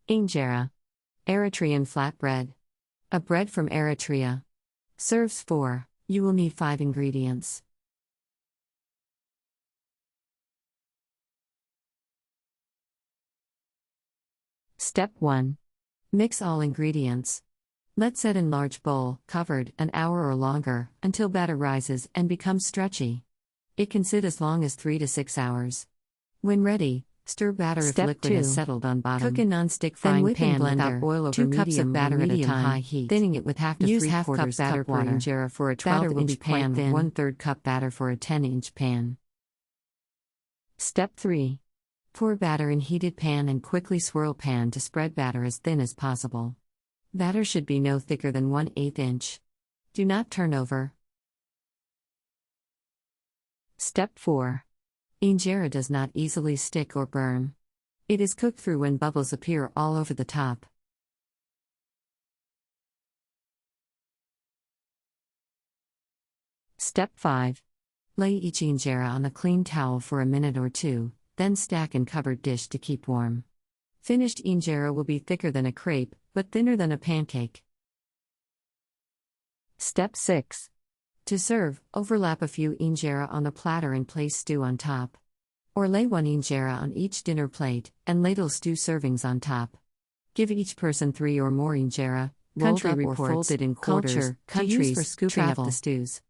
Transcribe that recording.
Ingera. Eritrean flatbread. A bread from Eritrea. Serves 4. You will need 5 ingredients. Step 1. Mix all ingredients. Let set in large bowl, covered, an hour or longer, until batter rises and becomes stretchy. It can sit as long as 3 to 6 hours. When ready, stir batter if Step liquid 2. has settled on bottom. Cook in non-stick Then frying whip in pan blender, without oil over 2 cups medium of batter or at a medium time, high heat. thinning it with half to Use 3/4 half cup batter cup for water. Ingera for a Batter will 12-inch be quite pan, thin. 1/3 cup batter for a 10-inch pan. Step 3. Pour batter in heated pan and quickly swirl pan to spread batter as thin as possible. Batter should be no thicker than 1/8 inch. Do not turn over. Step 4. Ingera does not easily stick or burn. It is cooked through when bubbles appear all over the top. Step 5. Lay each ingera on a clean towel for a minute or 2, then stack in covered dish to keep warm. Finished ingera will be thicker than a crepe, but thinner than a pancake. Step 6. To serve, overlap a few ingera on a platter and place stew on top. Or lay 1 ingera on each dinner plate, and ladle stew servings on top. Give each person 3 or more ingera, rolled up or CountryReports, folded in quarters, culture, to use countries, for scooping up travel. the stews.